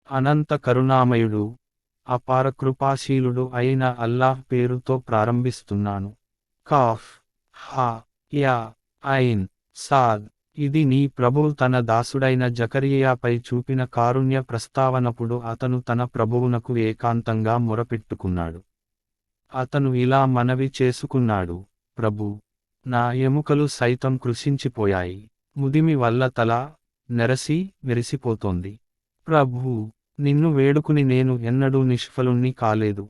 అనంత కరుణామయుడు, అపార కృపాశీలుడు అయిన అల్లాహ్ పేరుతో ప్రారంభిస్తున్నాను. కాఫ్, హా, యా, ఐన్, సాద్. ఇది నీ ప్రభువు తన దాసుడైన జకరియయాపై చూపిన కారుణ్య ప్రస్తావనప్పుడు అతను తన ప్రభువునకు ఏకాంతంగా మొరపెట్టుకున్నాడు. అతను ఇలా మనవి చేసుకున్నాడు, ప్రభూ, నా ఎముకలు సైతం కృశించిపోయాయి, ముదిమి వల్ల తల నెరసి మెరిసిపోతోంది. ప్రభూ, నిన్ను వేడుకుని నేను ఎన్నడూ నిష్ఫలుణ్ణి కాలేదు.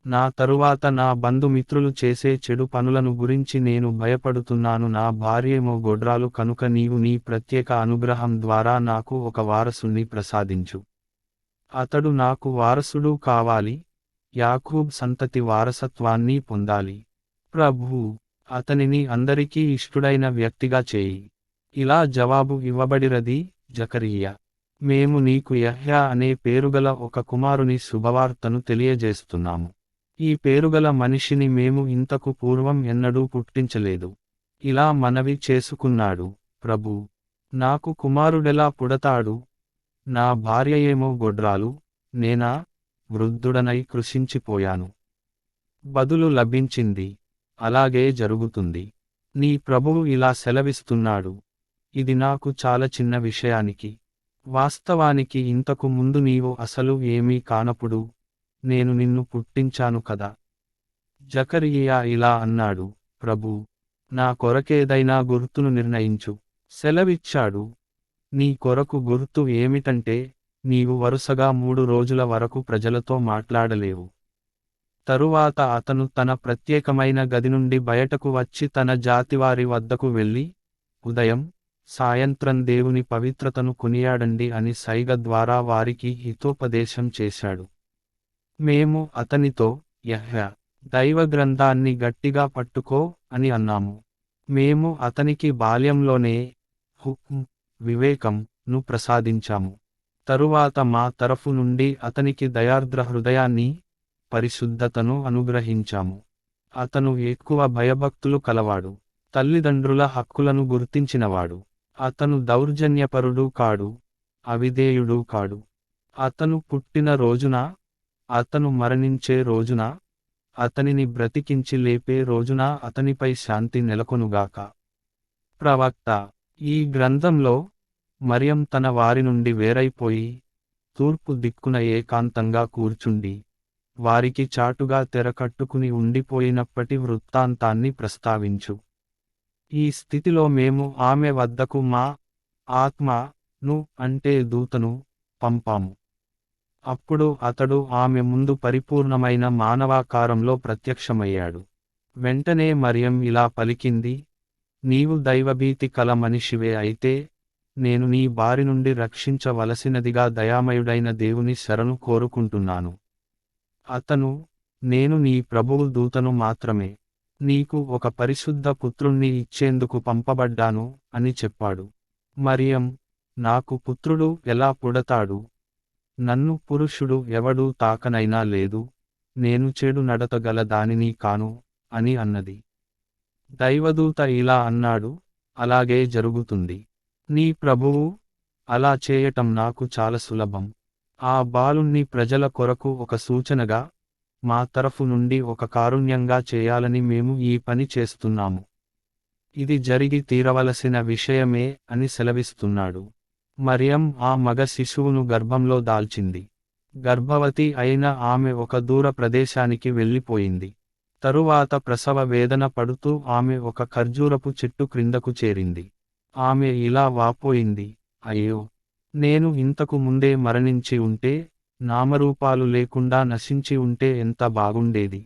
నా తరువాత నా బంధుమిత్రులు చేసే చెడు పనులను గురించి నేను భయపడుతున్నాను. నా భార్యేమో గొడ్రాలు కనుక నీవు నీ ప్రత్యేక అనుగ్రహం ద్వారా నాకు ఒక వారసుణ్ణి ప్రసాదించు. అతడు నాకు వారసుడు కావాలి, యాకూబ్ సంతతి వారసత్వాన్ని పొందాలి. ప్రభూ, అతనిని అందరికీ ఇష్టుడైన వ్యక్తిగా చేయి. ఇలా జవాబు ఇవ్వబడిరది, జకరియా, మేము నీకు యహ్యా అనే పేరుగల ఒక కుమారుని శుభవార్తను తెలియజేస్తున్నాము. ఈ పేరుగల మనిషిని మేము ఇంతకు పూర్వం ఎన్నడూ పుట్టించలేదు. ఇలా మనవి చేసుకున్నాడు, ప్రభూ, నాకు కుమారుడెలా పుడతాడు? నా భార్యయేమో గొడ్రాలు, నేనా వృద్ధుడనై కృశించిపోయాను. బదులు లభించింది, అలాగే జరుగుతుంది. నీ ప్రభువు ఇలా సెలవిస్తున్నాడు, ఇది నాకు చాలా చిన్న విషయానికి. వాస్తవానికి ఇంతకు ముందు నీవు అసలు ఏమీ కానప్పుడు నేను నిన్ను పుట్టించాను కదా. జకరియా ఇలా అన్నాడు, ప్రభూ, నా కొరకేదైనా గుర్తును నిర్ణయించు. సెలవిచ్చాడు, నీ కొరకు గుర్తు ఏమిటంటే, నీవు వరుసగా 3 రోజుల వరకు ప్రజలతో మాట్లాడలేవు. తరువాత అతను తన ప్రత్యేకమైన గది నుండి బయటకు వచ్చి తన జాతివారి వద్దకు వెళ్ళి, ఉదయం, సాయంత్రం దేవుని పవిత్రతను కొనియాడండి అని సైగ ద్వారా వారికి హితోపదేశం చేశాడు. మేము అతనితో, యెహ్యా, దైవగ్రంథాన్ని గట్టిగా పట్టుకో అని అన్నాము. మేము అతనికి బాల్యంలోనే హుక్మ్, వివేకం ను ప్రసాదించాము. తరువాత మా తరఫు నుండి అతనికి దయార్ద్ర హృదయాన్ని, పరిశుద్ధతను అనుగ్రహించాము. అతను ఎక్కువ భయభక్తులు కలవాడు, తల్లిదండ్రుల హక్కులను గుర్తించినవాడు. అతను దౌర్జన్యపరుడు కాడు, అవిధేయుడు కాడు. అతను పుట్టిన రోజున, అతను మరణించే రోజున, అతనిని బ్రతికించి లేపే రోజున అతనిపై శాంతి నెలకొనుగాక. ప్రవక్త, ఈ గ్రంథంలో, మరియం తన వారి నుండి వేరైపోయి, తూర్పు దిక్కున ఏకాంతంగా కూర్చుండి, వారికి చాటుగా తెర కట్టుకుని ఉండిపోయినప్పటి వృత్తాంతాన్ని ప్రస్తావించు. ఈ స్థితిలో మేము ఆమె వద్దకు మా ఆత్మను అంటే దూతను పంపాము. అప్పుడు అతడు ఆమె ముందు పరిపూర్ణమైన మానవాకారంలో ప్రత్యక్షమయ్యాడు. వెంటనే మరియం ఇలా పలికింది, నీవు దైవభీతి కల మనిషివే అయితే, నేను నీ బారి నుండి రక్షించవలసినదిగా దయామయుడైన దేవుని శరణు కోరుకుంటున్నాను. అతను, నేను నీ ప్రభువు దూతను మాత్రమే, నీకు ఒక పరిశుద్ధ పుత్రుణ్ణి ఇచ్చేందుకు పంపబడ్డాను అని చెప్పాడు. మరియం, నాకు పుత్రుడు ఎలా పుడతాడు? నన్ను పురుషుడు ఎవడూ తాకనైనా లేదు, నేను చెడు నడత గల దానిని కాను అని అన్నది. దైవదూత ఇలా అన్నాడు, అలాగే జరుగుతుంది. నీ ప్రభువు అలా చేయటం నాకు చాలా సులభం. ఆ బాలుణ్ణి ప్రజల కొరకు ఒక సూచనగా, మా తరఫు నుండి ఒక కారుణ్యంగా చేయాలని మేము ఈ పని చేస్తున్నాము. ఇది జరిగి తీరవలసిన విషయమే అని సెలవిస్తున్నాడు. మరియం ఆ మగ శిశువును గర్భంలో దాల్చింది. గర్భవతి అయిన ఆమె ఒక దూర ప్రదేశానికి వెళ్ళిపోయింది. తరువాత ప్రసవ వేదన పడుతూ ఆమె ఒక ఖర్జూరపు చెట్టు క్రిందకు చేరింది. ఆమె ఇలా వాపోయింది, అయ్యో, నేను ఇంతకు ముందే మరణించి ఉంటే, నామరూపాలు లేకుండా నశించి ఉంటే ఎంత బాగుండేది.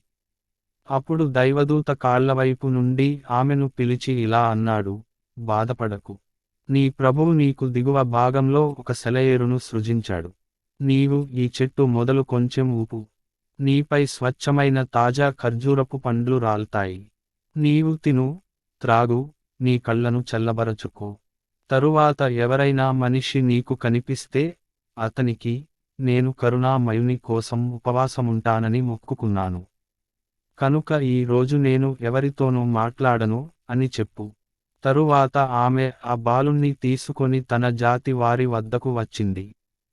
అప్పుడు దైవదూత కాళ్లవైపు నుండి ఆమెను పిలిచి ఇలా అన్నాడు, బాధపడకు. నీ ప్రభువు నీకు దిగువ భాగంలో ఒక సెలయేరును సృజించాడు. నీవు ఈ చెట్టు మొదలు కొంచెం ఊపు. నీపై స్వచ్ఛమైన తాజా ఖర్జూరపు పండ్లు రాల్తాయి. నీవు తిను, త్రాగు, నీ కళ్ళను చల్లబరచుకో. తరువాత ఎవరైనా మనిషి నీకు కనిపిస్తే, అతనికి, నేను కరుణామయుని కోసం ఉపవాసముంటానని మొక్కుకున్నాను. కనుక ఈ రోజు నేను ఎవరితోనూ మాట్లాడను అని చెప్పు. తరువాత ఆమె ఆ బాలుణ్ణి తీసుకొని తన జాతి వారి వద్దకు వచ్చింది.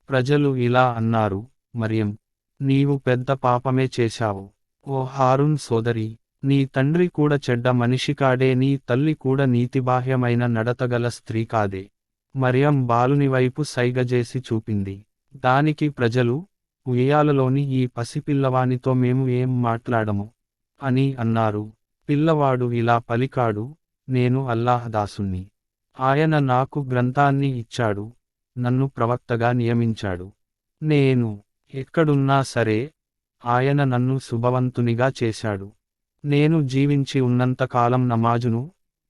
ప్రజలు ఇలా అన్నారు, మరియం, నీవు పెద్ద పాపమే చేశావు. ఓ హారూన్ సోదరి, నీ తండ్రి కూడా చెడ్డ మనిషి కాడే, నీ తల్లి కూడా నీతిబాహ్యమైన నడతగల స్త్రీ కాదే. మరియం బాలుని వైపు సైగజేసి చూపింది. దానికి ప్రజలు, ఉయ్యాలలోని ఈ పసిపిల్లవానితో మేము ఏం మాట్లాడము అని అన్నారు. పిల్లవాడు ఇలా పలికాడు, నేను అల్లాహ్ దాసుణ్ణి. ఆయన నాకు గ్రంథాన్ని ఇచ్చాడు, నన్ను ప్రవక్తగా నియమించాడు. నేను ఎక్కడున్నా సరే ఆయన నన్ను శుభవంతునిగా చేశాడు. నేను జీవించి ఉన్నంతకాలం నమాజును,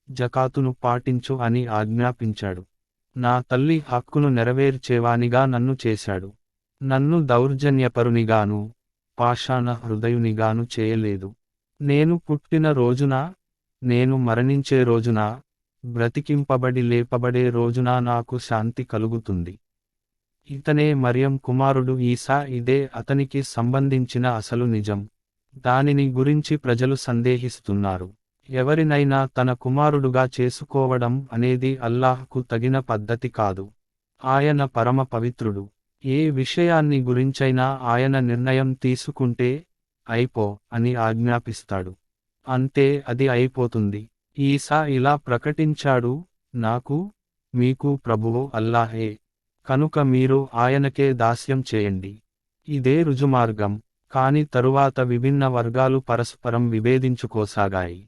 జకాతును పాటించు అని ఆజ్ఞాపించాడు. నా తల్లి హక్కును నెరవేర్చేవానిగా నన్ను చేశాడు. నన్ను దౌర్జన్యపరునిగాను, పాషాణ హృదయునిగాను చేయలేదు. నేను పుట్టిన రోజున, నేను మరణించే రోజున, బ్రతికింపబడి లేపబడే రోజున నాకు శాంతి కలుగుతుంది. ఇతనే మరియం కుమారుడు ఈసా, ఇదే అతనికి సంబంధించిన అసలు నిజం. దానిని గురించి ప్రజలు సందేహిస్తున్నారు. ఎవరినైనా తన కుమారుడుగా చేసుకోవడం అనేది అల్లాహ్కు తగిన పద్ధతి కాదు. ఆయన పరమ పవిత్రుడు. ఏ విషయాన్ని గురించైనా ఆయన నిర్ణయం తీసుకుంటే అయిపో అని ఆజ్ఞాపిస్తాడు. అంతే, అది అయిపోతుంది. ఈసా ఇలా ప్రకటించాడు, నాకు, మీకు ప్రభువు అల్లాహే. కనుక మీరు ఆయనకే దాస్యం చేయండి. ఇదే రుజుమార్గం. కాని తరువాత విభిన్న వర్గాలు పరస్పరం విభేదించుకోసాగాయి.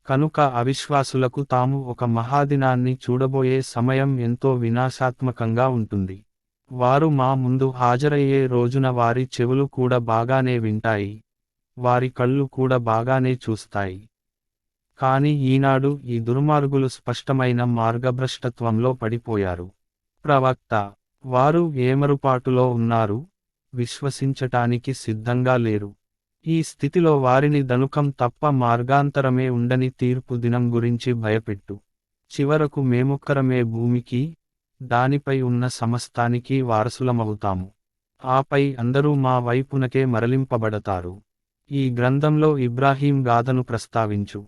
కనుక అవిశ్వాసులకు తాము ఒక మహాదినాన్ని చూడబోయే సమయం ఎంతో వినాశాత్మకంగా ఉంటుంది. వారు మా ముందు హాజరయ్యే రోజున వారి చెవులు కూడా బాగానే వింటాయి, వారి కళ్ళు కూడా బాగానే చూస్తాయి. కాని ఈనాడు ఈ దుర్మార్గులు స్పష్టమైన మార్గభ్రష్టత్వంలో పడిపోయారు. ప్రవక్త, వారు ఏమరుపాటులో ఉన్నారు, విశ్వసించటానికి సిద్ధంగా లేరు. ఈ స్థితిలో వారిని దనుకం తప్ప మార్గాంతరమే ఉండని తీర్పు దినం గురించి భయపెట్టు. చివరకు మేమొక్కరమే భూమికి, దానిపై ఉన్న సమస్తానికి వారసులమవుతాము. ఆపై అందరూ మా వైపునకే మరలింపబడతారు. ఈ గ్రంథంలో ఇబ్రాహీం గాథను ప్రస్తావించు.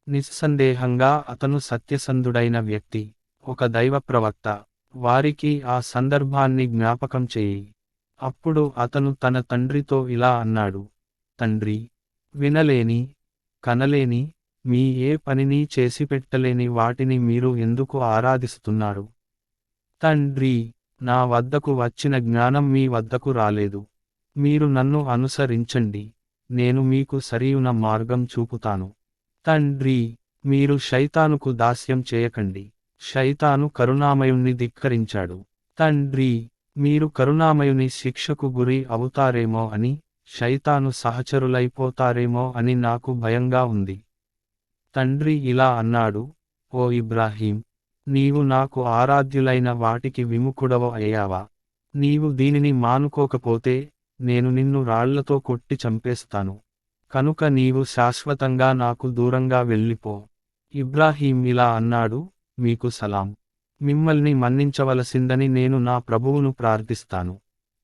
నిస్సందేహంగా అతను సత్యసంధుడైన వ్యక్తి, ఒక దైవ ప్రవక్త. వారికి ఆ సందర్భాన్ని జ్ఞాపకం చేయి. అప్పుడు అతను తన తండ్రితో ఇలా అన్నాడు, తండ్రి, వినలేని, కనలేని, మీ ఏ పనిని చేసిపెట్టలేని వాటిని మీరు ఎందుకు ఆరాధిస్తున్నారు? తండ్రి, నా వద్దకు వచ్చిన జ్ఞానం మీ వద్దకు రాలేదు. మీరు నన్ను అనుసరించండి, నేను మీకు సరియైన మార్గం చూపుతాను. తండ్రి, మీరు శైతానుకు దాస్యం చేయకండి. శైతాను కరుణామయుణ్ణి ధిక్కరించాడు. తండ్రి, మీరు కరుణామయుని శిక్షకు గురి అవుతారేమో అని, శైతాను సహచరులైపోతారేమో అని నాకు భయంగా ఉంది. తండ్రి ఇలా అన్నాడు, ఓ ఇబ్రాహీం, నీవు నాకు ఆరాధ్యులైన వాటికి విముఖుడవ అయ్యావా? నీవు దీనిని మానుకోకపోతే నేను నిన్ను రాళ్లతో కొట్టి చంపేస్తాను. కనుక నీవు శాశ్వతంగా నాకు దూరంగా వెళ్ళిపో. ఇబ్రాహీం ఇలా అన్నాడు, మీకు సలాం. మిమ్మల్ని మన్నించవలసిందని నేను నా ప్రభువును ప్రార్థిస్తాను.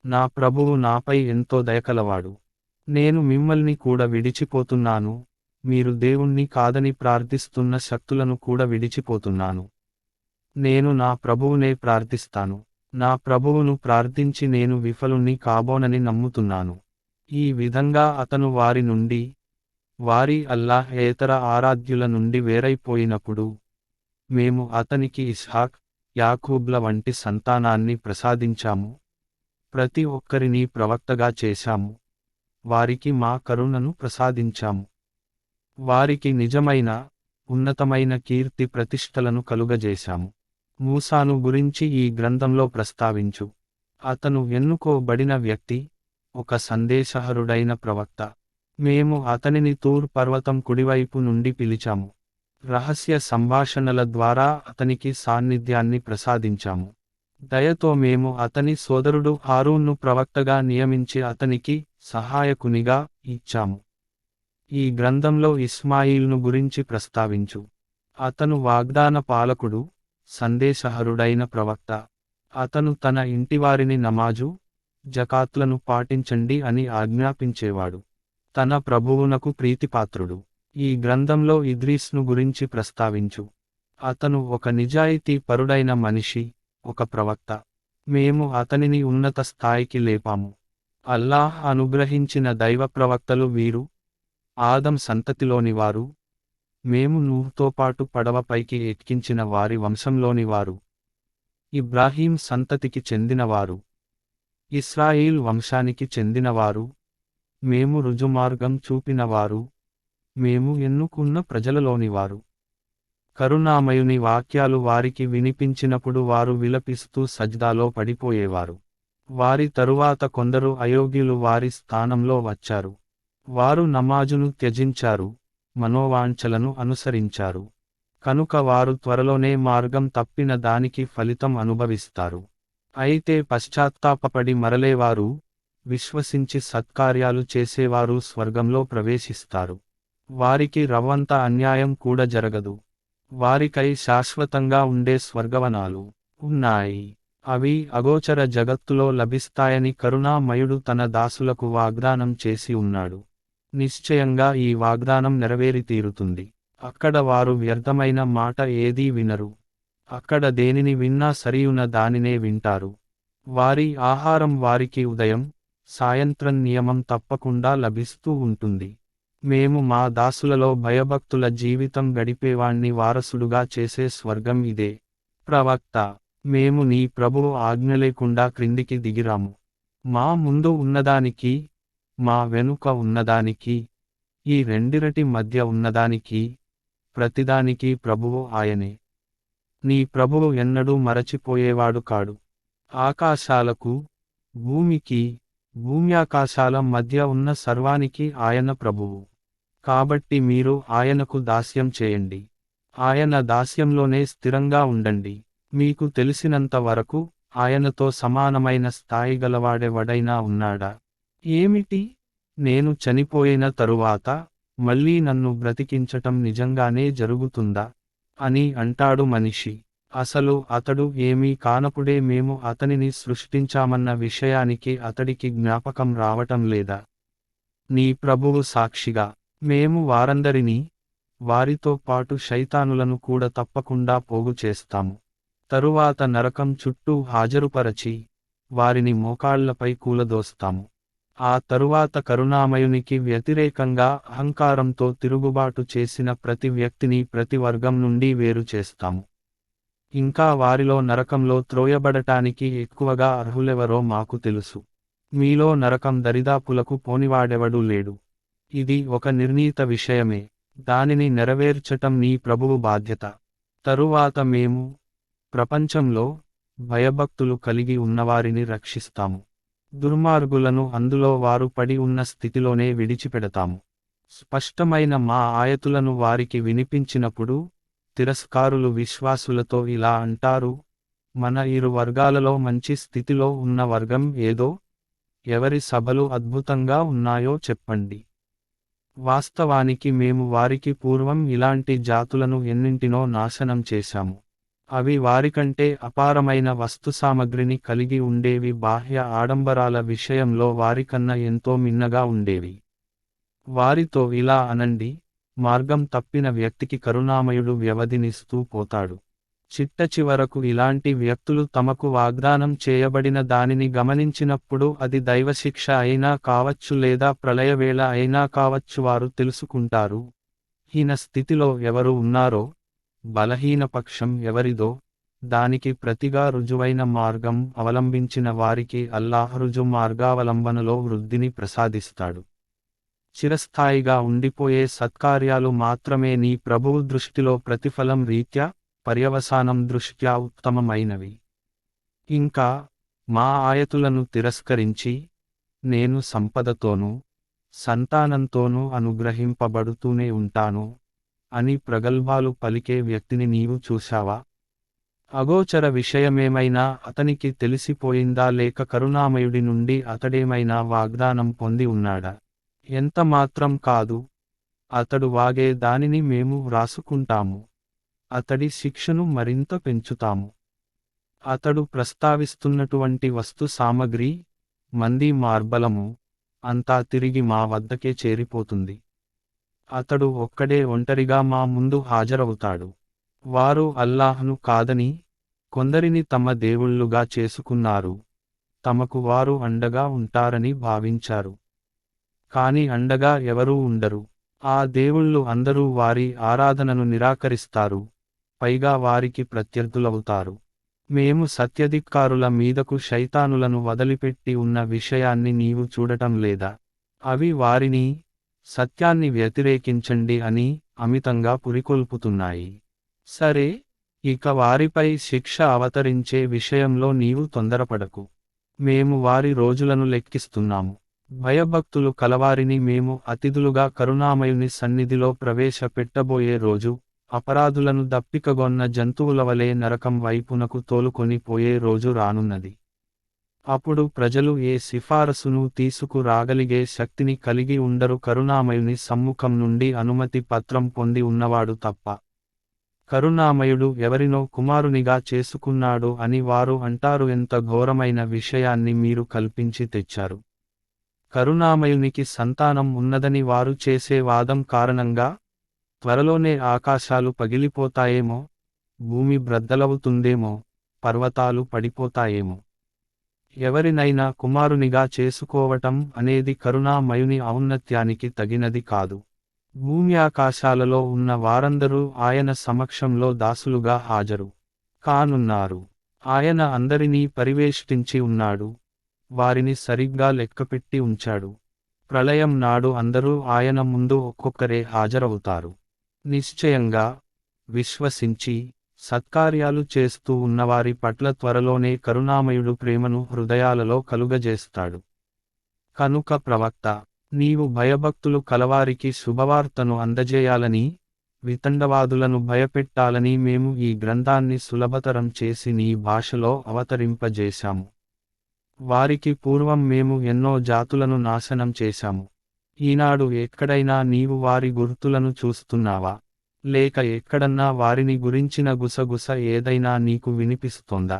నా ప్రభువు నాపై ఎంతో దయకలవాడు. నేను మిమ్మల్ని కూడా విడిచిపోతున్నాను, మీరు దేవుణ్ణి కాదని ప్రార్థిస్తున్న శక్తులను కూడా విడిచిపోతున్నాను. నేను నా ప్రభువునే ప్రార్థిస్తాను. నా ప్రభువును ప్రార్థించి నేను విఫలుణ్ణి కాబోనని నమ్ముతున్నాను. ఈ విధంగా అతను వారి నుండి, వారి అల్లాహేతర ఆరాధ్యుల నుండి వేరైపోయినప్పుడు, మేము అతనికి ఇస్హాక్, యాకూబ్ల వంటి సంతానాన్ని ప్రసాదించాము. ప్రతి ఒక్కరిని ప్రవక్తగా చేశాము. వారికి మా కరుణను ప్రసాదించాము. వారికి నిజమైన, ఉన్నతమైన కీర్తి ప్రతిష్టలను కలుగజేశాము. మూసాను గురించి ఈ గ్రంథంలో ప్రస్తావించు. అతను ఎన్నుకోబడిన వ్యక్తి, ఒక సందేశహరుడైన ప్రవక్త. మేము అతనిని తూర్ పర్వతం కుడివైపు నుండి పిలిచాము. రహస్య సంభాషణల ద్వారా అతనికి సాన్నిధ్యాన్ని ప్రసాదించాము. దయతో మేము అతని సోదరుడు హారూన్ను ప్రవక్తగా నియమించి అతనికి సహాయకునిగా ఇచ్చాము. ఈ గ్రంథంలో ఇస్మాయిల్ను గురించి ప్రస్తావించు. అతను వాగ్దాన పాలకుడు, సందేశహరుడైన ప్రవక్త. అతను తన ఇంటివారిని నమాజు, జకాత్లను పాటించండి అని ఆజ్ఞాపించేవాడు. తన ప్రభువునకు ప్రీతిపాత్రుడు. ఈ గ్రంథంలో ఇద్రీస్ను గురించి ప్రస్తావించు. అతను ఒక నిజాయితీ పరుడైన మనిషి, ఒక ప్రవక్త. మేము అతనిని ఉన్నత స్థాయికి లేపాము. అల్లాహ్ అనుగ్రహించిన దైవ ప్రవక్తలు వీరు, ఆదం సంతతిలోనివారు, మేము నూహ్తో పాటు పడవపైకి ఎక్కించిన వారి వంశంలోనివారు, ఇబ్రాహీం సంతతికి చెందినవారు, ఇస్రాయిల్ వంశానికి చెందినవారు, మేము రుజుమార్గం చూపినవారు, మేము ఎన్నుకున్న ప్రజలలోనివారు. కరుణామయుని వాక్యాలు వారికి వినిపించినప్పుడు వారు విలపిస్తూ సజ్దాలో పడిపోయేవారు. వారి తరువాత కొందరు అయోగ్యులు వారి స్థానంలో వచ్చారు. వారు నమాజును త్యజించారు, మనోవాంఛలను అనుసరించారు. కనుక వారు త్వరలోనే మార్గం తప్పిన దానికి ఫలితం అనుభవిస్తారు. అయితే పశ్చాత్తాపపడి మరలేవారు, విశ్వసించి సత్కార్యాలు చేసేవారు స్వర్గంలో ప్రవేశిస్తారు. వారికి రవ్వంత అన్యాయం కూడా జరగదు. వారికై శాశ్వతంగా ఉండే స్వర్గవనాలు ఉన్నాయి. అవి అగోచర జగత్తులో లభిస్తాయని కరుణామయుడు తన దాసులకు వాగ్దానం చేసి ఉన్నాడు. నిశ్చయంగా ఈ వాగ్దానం నెరవేరి తీరుతుంది. అక్కడ వారు వ్యర్థమైన మాట ఏదీ వినరు. అక్కడ దేనిని విన్నా సరియున దానినే వింటారు. వారి ఆహారం వారికి ఉదయం, సాయంత్రం నియమం తప్పకుండా లభిస్తూ ఉంటుంది. మేము మా దాసులలో భయభక్తుల జీవితం గడిపేవాణ్ణి వారసుడుగా చేసే స్వర్గం ఇదే. ప్రవక్త, మేము నీ ప్రభువు ఆజ్ఞ లేకుండా క్రిందికి దిగిరాము. మా ముందు ఉన్నదానికి, మా వెనుక ఉన్నదానికి, ఈ రెండిరటి మధ్య ఉన్నదానికి, ప్రతిదానికి ప్రభువు ఆయనే. నీ ప్రభువు ఎన్నడూ మరచిపోయేవాడు కాడు. ఆకాశాలకు, భూమికి, భూమ్యాకాశాల మధ్య ఉన్న సర్వానికి ఆయన ప్రభువు. కాబట్టి మీరు ఆయనకు దాస్యం చేయండి. ఆయన దాస్యంలోనే స్థిరంగా ఉండండి. మీకు తెలిసినంత వరకు ఆయనతో సమానమైన స్థాయి గలవాడెవడైనా ఉన్నాడా? ఏమిటి? నేను చనిపోయిన తరువాత మళ్ళీ నన్ను బ్రతికించటం నిజంగానే జరుగుతుందా అని అంటాడు మనిషి. అసలు అతడు ఏమీ కానప్పుడే మేము అతనిని సృష్టించామన్న విషయానికి అతడికి జ్ఞాపకం రావటం లేదా? నీ ప్రభువు సాక్షిగా, మేము వారందరినీ, వారితో పాటు శైతానులను కూడా తప్పకుండా పోగు చేస్తాము. తరువాత నరకం చుట్టూ హాజరుపరచి, వారిని మోకాళ్లపై కూలదోస్తాము. ఆ తరువాత కరుణామయునికి వ్యతిరేకంగా అహంకారంతో తిరుగుబాటు చేసిన ప్రతి వ్యక్తిని ప్రతి వర్గం నుండి వేరు చేస్తాము. ఇంకా వారిలో నరకంలో త్రోయబడటానికి ఎక్కువగా అర్హులెవరో మాకు తెలుసు. మీలో నరకం దరిదాపులకు పోనివాడెవడూ లేడు. ఇది ఒక నిర్ణీత విషయమే, దానిని నెరవేర్చటం నీ ప్రభువు బాధ్యత. తరువాత మేము ప్రపంచంలో భయభక్తులు కలిగి ఉన్నవారిని రక్షిస్తాము. దుర్మార్గులను అందులో వారు పడి ఉన్న స్థితిలోనే విడిచిపెడతాము. స్పష్టమైన మా ఆయతులను వారికి వినిపించినప్పుడు తిరస్కారులు విశ్వాసులతో ఇలా అంటారు, మన ఇరు వర్గాలలో మంచి స్థితిలో ఉన్న వర్గం ఏదో? ఎవరి సభలు అద్భుతంగా ఉన్నాయో చెప్పండి. వాస్తవానికి మేము వారికి పూర్వం ఇలాంటి జాతులను ఎన్నింటినో నాశనం చేశాము. అవి వారికంటే అపారమైన వస్తుసామగ్రిని కలిగి ఉండేవి. బాహ్య ఆడంబరాల విషయంలో వారికన్నా ఎంతో మిన్నగా ఉండేవి. వారితో ఇలా అనండి, మార్గం తప్పిన వ్యక్తికి కరుణామయుడు వ్యవధినిస్తూ పోతాడు. చిట్టచివరకు ఇలాంటి వ్యక్తులు తమకు వాగ్దానం చేయబడిన దానిని గమనించినప్పుడు అది దైవశిక్ష అయినా కావచ్చు లేదా ప్రళయవేళ అయినా కావచ్చు వారు తెలుసుకుంటారు. హీన స్థితిలో ఎవరు ఉన్నారో, బలహీనపక్షం ఎవరిదో, దానికి ప్రతిగా రుజువైన మార్గం అవలంబించిన వారికి అల్లాహ్ రుజు మార్గావలంబనలో వృద్ధిని ప్రసాదిస్తాడు. చిరస్థాయిగా ఉండిపోయే సత్కార్యాలు మాత్రమే నీ ప్రభువు దృష్టిలో ప్రతిఫలం రీత్యా, పర్యవసానం దృష్ట్యా ఉత్తమమైనవి. ఇంకా, మా ఆయతులను తిరస్కరించి, నేను సంపదతోనూ, సంతానంతోనూ అనుగ్రహింపబడుతూనే ఉంటాను అని ప్రగల్భాలు పలికే వ్యక్తిని నీవు చూశావా? అగోచర విషయమేమైనా అతనికి తెలిసిపోయిందా లేక కరుణామయుడి నుండి అతడేమైనా వాగ్దానం పొంది ఉన్నాడా? ఎంతమాత్రం కాదు. అతడు వాగే దానిని మేము వ్రాసుకుంటాము. అతడి శిక్షను మరింత పెంచుతాము. అతడు ప్రస్తావిస్తున్నటువంటి వస్తు సామగ్రి, మంది మార్బలము, అంతా తిరిగి మా వద్దకే చేరిపోతుంది. అతడు ఒక్కడే ఒంటరిగా మా ముందు హాజరవుతాడు. వారు అల్లాహ్ను కాదని, కొందరిని తమ దేవుళ్ళుగా చేసుకున్నారు, తమకు వారు అండగా ఉంటారని భావించారు. కాని అండగా ఎవరూ ఉండరు. ఆ దేవుళ్ళు అందరూ వారి ఆరాధనను నిరాకరిస్తారు, పైగా వారికి ప్రత్యర్థులవుతారు. మేము సత్యధిక్కారుల మీదకు శైతానులను వదిలిపెట్టి ఉన్న విషయాన్ని నీవు చూడటం లేదా? అవి వారిని, సత్యాన్ని వ్యతిరేకించండి అని అమితంగా పురికొల్పుతున్నాయి. సరే, ఇక వారిపై శిక్ష అవతరించే విషయంలో నీవు తొందరపడకు. మేము వారి రోజులను లెక్కిస్తున్నాము. భయభక్తులు కలవారిని మేము అతిథులుగా కరుణామయుని సన్నిధిలో ప్రవేశపెట్టబోయే రోజు, అపరాధులను దప్పికగొన్న జంతువులవలే నరకం వైపునకు తోలుకొని పోయే రోజు రానున్నది. అప్పుడు ప్రజలు ఏ సిఫారసును తీసుకురాగలిగే శక్తిని కలిగి ఉండరు కరుణామయుని సమ్ముఖం నుండి అనుమతి పత్రం పొంది ఉన్నవాడు తప్ప. కరుణామయుడు ఎవరినో కుమారునిగా చేసుకున్నాడు అని వారు అంటారు. ఎంత ఘోరమైన విషయాన్ని మీరు కల్పించి తెచ్చారు. కరుణామయునికి సంతానం ఉన్నదని వారు చేసే వాదం కారణంగా త్వరలోనే ఆకాశాలు పగిలిపోతాయేమో, భూమి బ్రద్దలవుతుందేమో, పర్వతాలు పడిపోతాయేమో. ఎవరినైనా కుమారునిగా చేసుకోవటం అనేది కరుణామయుని ఔన్నత్యానికి తగినది కాదు. భూమి ఆకాశాలలో ఉన్న వారందరూ ఆయన సమక్షంలో దాసులుగా హాజరు కానున్నారు. ఆయన అందరినీ పరివేష్టించి ఉన్నాడు, వారిని సరిగ్గా లెక్కపెట్టి ఉంచాడు. ప్రళయం నాడు అందరూ ఆయన ముందు ఒక్కొక్కరే హాజరవుతారు. నిశ్చయంగా, విశ్వసించి, సత్కార్యాలు చేస్తూ ఉన్నవారి పట్ల త్వరలోనే కరుణామయుడు ప్రేమను హృదయాలలో కలుగజేస్తాడు. కనుక ప్రవక్త, నీవు భయభక్తులు కలవారికి శుభవార్తను అందజేయాలని, వితండవాదులను భయపెట్టాలని మేము ఈ గ్రంథాన్ని సులభతరం చేసి నీ భాషలో అవతరింపజేశాము. వారికి పూర్వం మేము ఎన్నో జాతులను నాశనం చేశాము. ఈనాడు ఎక్కడైనా నీవు వారి గుర్తులను చూస్తున్నావా? లేక ఎక్కడన్నా వారిని గురించిన గుసగుస ఏదైనా నీకు వినిపిస్తోందా?